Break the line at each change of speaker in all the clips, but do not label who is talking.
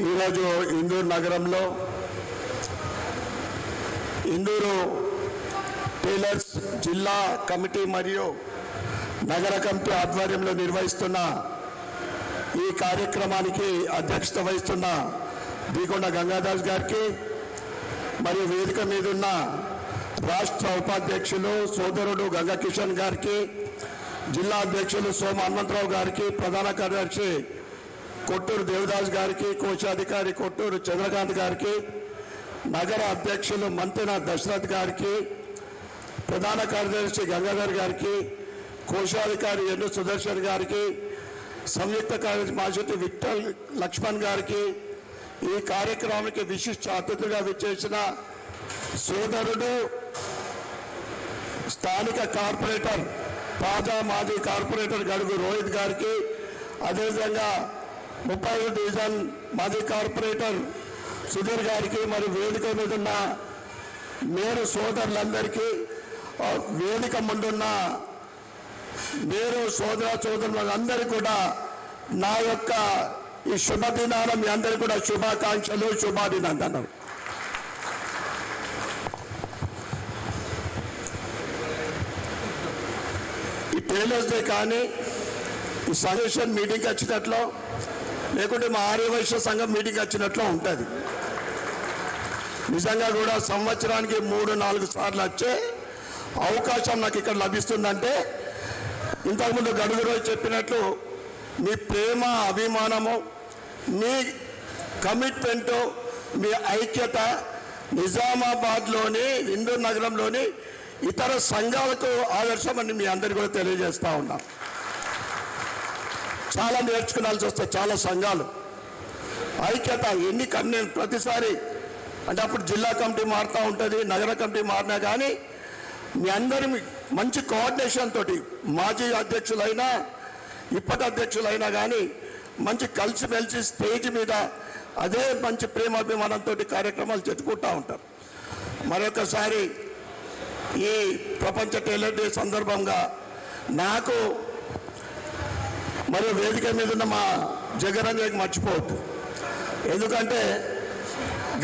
ఈరోజు ఇందూరు నగరంలో ఇందూరు టైలర్స్ జిల్లా కమిటీ మరియు నగర కమిటీ ఆధ్వర్యంలో నిర్వహిస్తున్న ఈ కార్యక్రమానికి అధ్యక్షత వహిస్తున్న బీకొండ గంగాదాస్ గారికి మరియు వేదిక మీద ఉన్న రాష్ట్ర ఉపాధ్యక్షులు సోదరుడు గంగా కిషన్ గారికి, జిల్లా అధ్యక్షులు సోమ హనుమంతరావు గారికి, ప్రధాన కార్యదర్శి కొట్టూరు దేవదాస్ గారికి, కోశాధికారి కొట్టూరు చంద్రకాంత్ గారికి, నగర అధ్యక్షులు మంతెన దశరథ్ గారికి, ప్రధాన కార్యదర్శి గంగాధర్ గారికి, కోశాధికారి ఎన్ను సుదర్శన్ గారికి, సంయుక్త కార్యదర్శి మాజీ విఠల్ లక్ష్మణ్ గారికి, ఈ కార్యక్రమానికి విశిష్ట అతిథిగా విచ్చేసిన సోదరుడు స్థానిక కార్పొరేటర్ తాజా మాజీ కార్పొరేటర్ గడుగు రోహిత్ గారికి, అదేవిధంగా 30 డివిజన్ మాజీ కార్పొరేటర్ సుధీర్ గారికి, మరి వేదిక మీద ఉన్న మేరు సోదరులందరికీ, వేదిక ముందున్న మేరు సోదరులందరికీ కూడా నా యొక్క ఈ శుభదినాన మీ అందరికీ కూడా శుభాకాంక్షలు, శుభాభినందనలు. ఈ టైలర్స్ డే కానీ ఈ సజెషన్ మీటింగ్కి వచ్చినట్లు, లేకుంటే మా ఆర్యవైశ్య సంఘం మీటింగ్ వచ్చినట్లు ఉంటుంది. నిజంగా కూడా సంవత్సరానికి 3-4 సార్లు వచ్చే అవకాశం నాకు ఇక్కడ లభిస్తుందంటే, ఇంతకుముందు గడుగు రోజు చెప్పినట్లు మీ ప్రేమ, అభిమానము, మీ కమిట్మెంటు, మీ ఐక్యత నిజామాబాద్లోని ఇందూరు నగరంలోని ఇతర సంఘాలకు ఆదర్శమని మీ అందరికీ కూడా తెలియజేస్తూ ఉన్నాం. చాలా నేర్చుకోవాల్సి వస్తుంది. చాలా సంఘాలు ఐక్యత ఎన్ని నేను ప్రతిసారి అంటే అప్పుడు జిల్లా కమిటీ మారుతూ ఉంటుంది, నగర కమిటీ మారినా కానీ మీ అందరి మంచి కోఆర్డినేషన్ తోటి మాజీ అధ్యక్షులైనా ఇప్పటి అధ్యక్షులైనా కానీ మంచి కలిసిమెలిసి స్టేజ్ మీద అదే మంచి ప్రేమాభిమానంతో కార్యక్రమాలు చెప్పుకుంటూ ఉంటారు. మరొకసారి ఈ ప్రపంచ టైలర్ డే సందర్భంగా నాకు మరియు వేదిక మీద ఉన్న మా జగరంజకి మర్చిపోవద్దు. ఎందుకంటే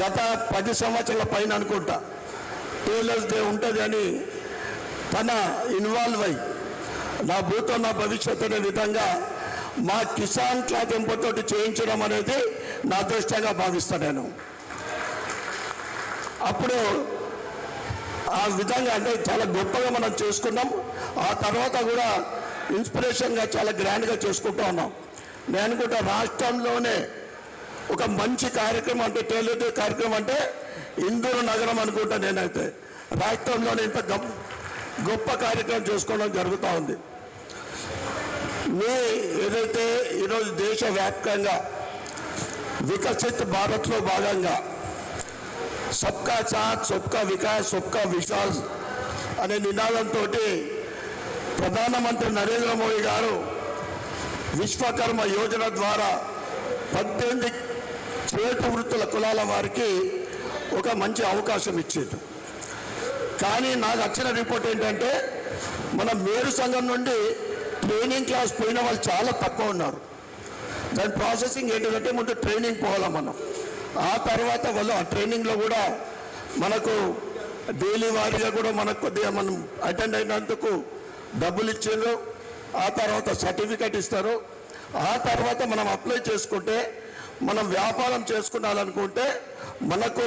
గత 10 సంవత్సరాల పైన అనుకుంటా టైలర్స్ డే ఉంటుంది అని తన ఇన్వాల్వ్ అయ్యి నా భూతో నా భవిష్యత్తు అనే విధంగా మా కిసాన్ క్లాత్ ఎంపతోటి చేయించడం అనేది నా అదృష్టంగా భావిస్తాను నేను. అప్పుడు ఆ విధంగా అంటే చాలా గొప్పగా మనం చేసుకున్నాం. ఆ తర్వాత కూడా ఇన్స్పిరేషన్గా చాలా గ్రాండ్గా చేసుకుంటూ ఉన్నాం. నేను అనుకుంటా రాష్ట్రంలోనే ఒక మంచి కార్యక్రమం అంటే టైలర్ డే కార్యక్రమం అంటే ఇందూరు నగరం అనుకుంటా. నేనైతే రాష్ట్రంలోనే ఇంత గొప్ప కార్యక్రమం చేసుకోవడం జరుగుతూ ఉంది. మీ ఏదైతే ఈరోజు దేశవ్యాప్తంగా వికసిత్ భారత్లో భాగంగా సబ్కా సాత్, సబ్కా వికాస్, సబ్కా విశ్వాస్ అనే నినాదంతో ప్రధానమంత్రి నరేంద్ర మోడీ గారు విశ్వకర్మ యోజన ద్వారా 18 చేతి వృత్తుల కులాల వారికి ఒక మంచి అవకాశం ఇచ్చేది. కానీ నాకు వచ్చిన రిపోర్ట్ ఏంటంటే మన మేరు సంఘం నుండి ట్రైనింగ్ క్లాస్ పోయిన వాళ్ళు చాలా తక్కువ ఉన్నారు. దాని ప్రాసెసింగ్ ఏంటంటే ముందు ట్రైనింగ్ పోవాలి మనం. ఆ తర్వాత వాళ్ళు ఆ ట్రైనింగ్లో కూడా మనకు డైలీ వారీగా కూడా మనకు కొద్దిగా మనం అటెండ్ అయినందుకు డబ్బులు ఇచ్చారు. ఆ తర్వాత సర్టిఫికెట్ ఇస్తారు. ఆ తర్వాత మనం అప్లై చేసుకుంటే మనం వ్యాపారం చేసుకున్నాలనుకుంటే మనకు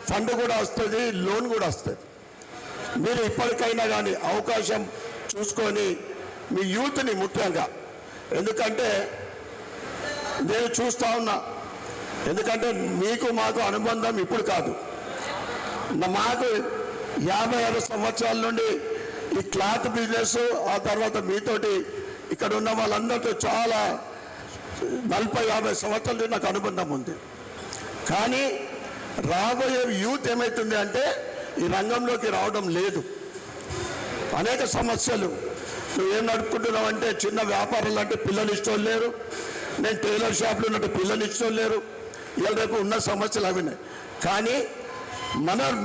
ఫండ్ కూడా వస్తుంది, లోన్ కూడా వస్తుంది. మీరు ఇప్పటికైనా కానీ అవకాశం చూసుకొని మీ యూత్ని ముఖ్యంగా, ఎందుకంటే నేను చూస్తూ ఉన్నా, ఎందుకంటే మీకు మాకు అనుబంధం ఇప్పుడు కాదు, మాకు 56 సంవత్సరాల నుండి ఈ క్లాత్ బిజినెస్, ఆ తర్వాత మీతోటి ఇక్కడ ఉన్న వాళ్ళందరితో చాలా 40-50 సంవత్సరాల నుండి నాకు అనుబంధం ఉంది. కానీ రాబోయే యూత్ ఏమవుతుంది అంటే ఈ రంగంలోకి రావడం లేదు. అనేక సమస్యలు. నువ్వేం నడుపుకుంటున్నావు అంటే చిన్న వ్యాపారాలు అంటే పిల్లలు ఇష్టం లేరు, నేను టైలర్ షాప్లో ఉన్నట్టు పిల్లలు ఇష్టం లేరు. ఇలా రేపు ఉన్న సమస్యలు అవినాయి. కానీ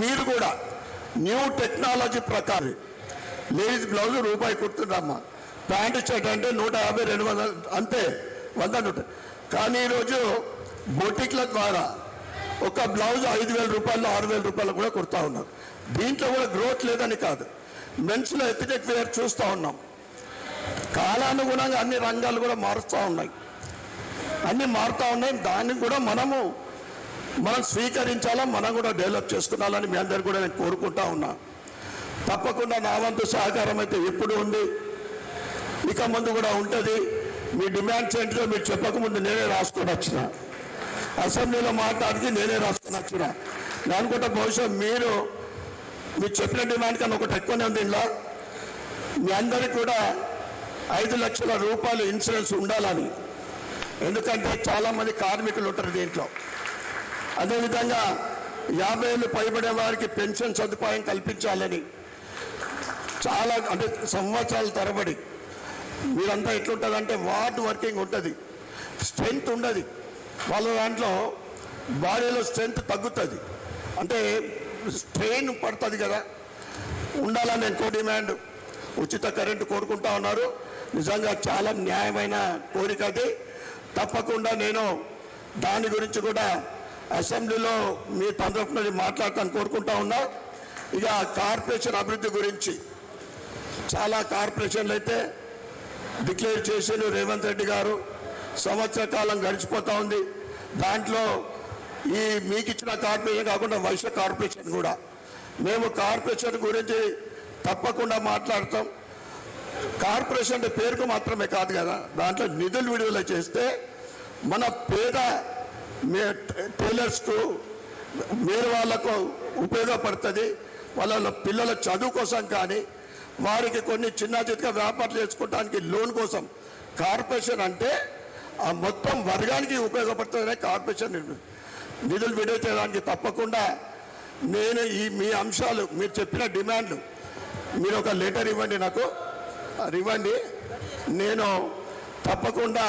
మీరు కూడా న్యూ టెక్నాలజీ ప్రకారం లేడీస్ బ్లౌజ్ రూపాయి కుడుతుందమ్మా, ప్యాంటు షర్ట్ అంటే 150, 200 అంతే, 100. కానీ ఈరోజు బొటిక్ల ద్వారా ఒక బ్లౌజ్ 5,000 రూపాయలు, 6,000 రూపాయలు కూడా కుడతా ఉన్నారు. దీంట్లో కూడా గ్రోత్ లేదని కాదు, మెన్స్లో ఎథనిక్ వేర్ చూస్తూ ఉన్నాం. కాలానుగుణంగా అన్ని రంగాలు కూడా మారుస్తూ ఉన్నాయి, అన్నీ మారుతూ ఉన్నాయి. దాన్ని కూడా మనం స్వీకరించాలా, మనం కూడా డెవలప్ చేసుకున్నాలని మీ అందరు కూడా నేను కోరుకుంటా ఉన్నా. తప్పకుండా నా వంతు సహకారం అయితే ఎప్పుడు ఉంది, ఇక ముందు కూడా ఉంటుంది. మీ డిమాండ్స్ ఏంటో మీరు చెప్పకముందు నేనే రాసుకొని వచ్చిన, అసెంబ్లీలో మాట్లాడితే నేనే రాసుకొని వచ్చిన. నేను అనుకుంటా బహుశా మీరు చెప్పిన డిమాండ్ కన్నా ఒకటి ఎక్కువనే ఉంది. ఇలా మీ అందరికీ కూడా 5 లక్షల రూపాయలు ఇన్సూరెన్స్ ఉండాలని, ఎందుకంటే చాలామంది కార్మికులు ఉంటారు దీంట్లో. అదేవిధంగా 50 ఏళ్ళు పైబడే వారికి పెన్షన్ సదుపాయం కల్పించాలని, చాలా అంటే సంవత్సరాల తరబడి మీరంతా ఎట్లుంటుందంటే వార్డ్ వర్కింగ్ ఉంటుంది, స్ట్రెంగ్త్ ఉండదు వాళ్ళ దాంట్లో, బాడీలో స్ట్రెంగ్త్ తగ్గుతుంది, అంటే స్ట్రెయిన్ పడుతుంది కదా. ఉండాలని ఇంకో డిమాండ్, ఉచిత కరెంటు కోరుకుంటా ఉన్నారు. నిజంగా చాలా న్యాయమైన కోరిక అది. తప్పకుండా నేను దాని గురించి కూడా అసెంబ్లీలో మీ తరఫున మాట్లాడతాను కోరుకుంటా ఉన్నా. ఇక కార్పొరేషన్ అభివృద్ధి గురించి చాలా కార్పొరేషన్లు అయితే డిక్లేర్ చేసిన రేవంత్ రెడ్డి గారు, సంవత్సర కాలం గడిచిపోతూ ఉంది. దాంట్లో ఈ మీకు ఇచ్చిన కార్పొరేషన్ కాకుండా వైశ్య కార్పొరేషన్ కూడా, మేము కార్పొరేషన్ గురించి తప్పకుండా మాట్లాడతాం. కార్పొరేషన్ అంటే పేరుకు మాత్రమే కాదు కదా, దాంట్లో నిధులు విడుదల చేస్తే మన పేద టైలర్స్కు వేరే వాళ్ళకు ఉపయోగపడుతుంది. వాళ్ళ పిల్లల చదువు కోసం కానీ, వారికి కొన్ని చిన్న చిన్న వ్యాపారాలు చేసుకోవడానికి లోన్ కోసం కార్పొరేషన్ అంటే ఆ మొత్తం వర్గానికి ఉపయోగపడుతుందనే కార్పొరేషన్ నిధులు విడుదల చేయడానికి. తప్పకుండా నేను మీ అంశాలు, మీరు చెప్పిన డిమాండ్లు, మీరు ఒక లెటర్ ఇవ్వండి, నాకు ఇవ్వండి. నేను తప్పకుండా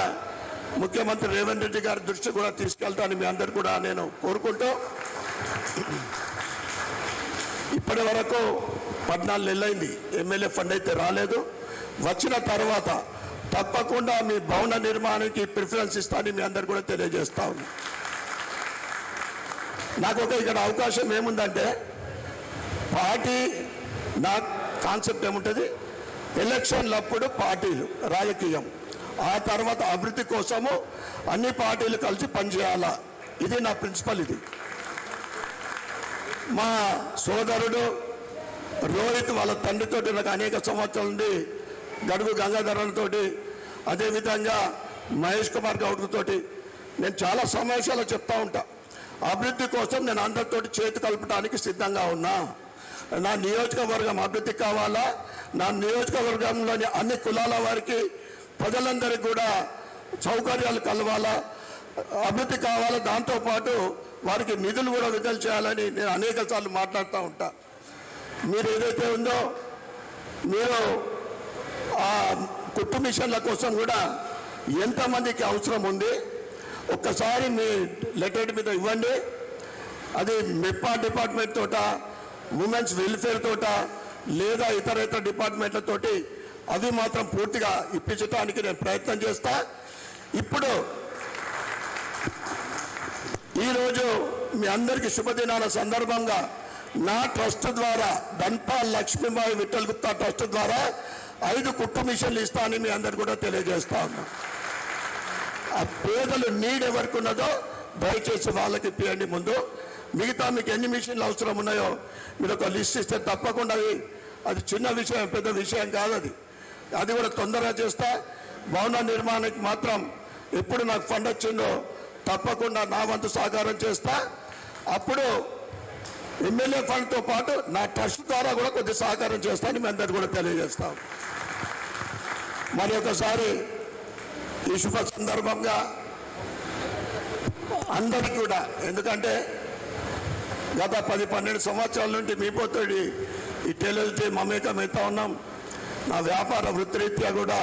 ముఖ్యమంత్రి రేవంత్ రెడ్డి గారి దృష్టి కూడా తీసుకెళ్తాను మీ అందరు కూడా నేను కోరుకుంటూ, ఇప్పటి వరకు 14 నెలలైంది ఎమ్మెల్యే ఫండ్ అయితే రాలేదు. వచ్చిన తర్వాత తప్పకుండా మీ భవన నిర్మాణానికి ప్రిఫరెన్స్ ఇస్తానని మీ అందరు కూడా తెలియజేస్తా ఉన్నా. నాకు ఒక ఇక్కడ అవకాశం ఏముందంటే, పార్టీ నా కాన్సెప్ట్ ఏముంటుంది, ఎలక్షన్లప్పుడు పార్టీలు రాజకీయం, ఆ తర్వాత అభివృద్ధి కోసము అన్ని పార్టీలు కలిసి పనిచేయాలా, ఇది నా ప్రిన్సిపల్. ఇది మా సోదరుడు రోహిత్ వాళ్ళ తండ్రితోటి నాకు అనేక సంవత్సరాల నుండి గడుగు గంగాధరతో, అదేవిధంగా మహేష్ కుమార్ గౌడ్తో నేను చాలా సమావేశాలు చెప్తా ఉంటా. అభివృద్ధి కోసం నేను అందరితోటి చేతి కలపడానికి సిద్ధంగా ఉన్నా. నా నియోజకవర్గం అభివృద్ధి కావాలా, నా నియోజకవర్గంలోని అన్ని కులాల వారికి ప్రజలందరికీ కూడా సౌకర్యాలు కలవాలా, అభివృద్ధి కావాలా, దాంతోపాటు వారికి నిధులు కూడా విడుదల చేయాలని నేను అనేక సార్లు మాట్లాడుతూ ఉంటా. మీరు ఏదైతే ఉందో, మీరు ఆ కుట్టు మిషన్ల కోసం కూడా ఎంతమందికి అవసరం ఉంది ఒక్కసారి మీ లెటర్ మీద ఇవ్వండి. అది మెప్పా డిపార్ట్మెంట్ తోట, ఉమెన్స్ వెల్ఫేర్ తోట, లేదా ఇతర డిపార్ట్మెంట్లతోటి అవి మాత్రం పూర్తిగా ఇప్పించడానికి నేను ప్రయత్నం చేస్తా. ఇప్పుడు ఈరోజు మీ అందరికీ శుభదినాల సందర్భంగా నా ట్రస్ట్ ద్వారా, ధన్పాల్ లక్ష్మీబాయి విఠల్ గుప్తా ట్రస్ట్ ద్వారా 5 కుట్టు మిషన్లు ఇస్తానని మీ అందరు కూడా తెలియజేస్తా ఉన్నా. ఆ పేదలు నీడ్ ఎవరికి ఉన్నదో దయచేసి వాళ్ళకి ఇప్పియండి ముందు. మిగతా మీకు ఎన్ని మిషన్లు అవసరం ఉన్నాయో మీరు ఒక లిస్ట్ ఇస్తే తప్పకుండా అది చిన్న విషయం, పెద్ద విషయం కాదు. అది కూడా తొందరగా చేస్తా. భవన నిర్మాణానికి మాత్రం ఎప్పుడు నాకు ఫండ్ వచ్చిందో తప్పకుండా నా వంతు సహకారం చేస్తా. అప్పుడు ఎమ్మెల్యే ఫండ్తో పాటు నా ట్రస్ట్ ద్వారా కూడా కొద్ది సహకారం చేస్తానని మీ అందరు కూడా తెలియజేస్తాం. మరి ఒకసారి ఈ శుభ సందర్భంగా అందరికీ కూడా, ఎందుకంటే గత 10-12 సంవత్సరాల నుండి మీపోతే ఈ టెలివిజన్ మమేకమవుతా ఉన్నాం. నా వ్యాపార వృత్తిరీత్యా కూడా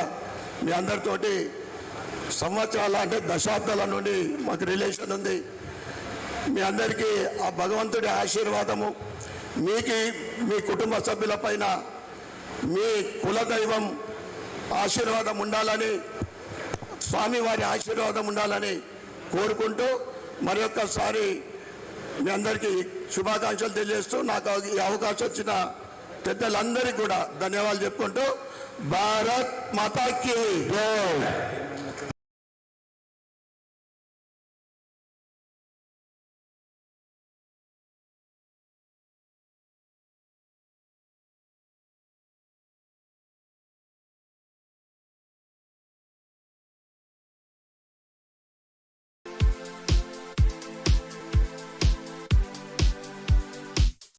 మీ అందరితోటి సంవత్సరాల అంటే దశాబ్దాల నుండి మాకు రిలేషన్ ఉంది. మీ అందరికీ ఆ భగవంతుడి ఆశీర్వాదము, మీకు మీ కుటుంబ సభ్యుల పైన, మీ కులదైవం ఆశీర్వాదం ఉండాలని, స్వామివారి ఆశీర్వాదం ఉండాలని కోరుకుంటూ మరొక్కసారి మీ అందరికీ శుభాకాంక్షలు తెలియజేస్తూ నాకు ఈ అవకాశం వచ్చిన పెద్దలందరికీ కూడా ధన్యవాదాలు చెప్పుకుంటూ భారత్ మాతాకి జై.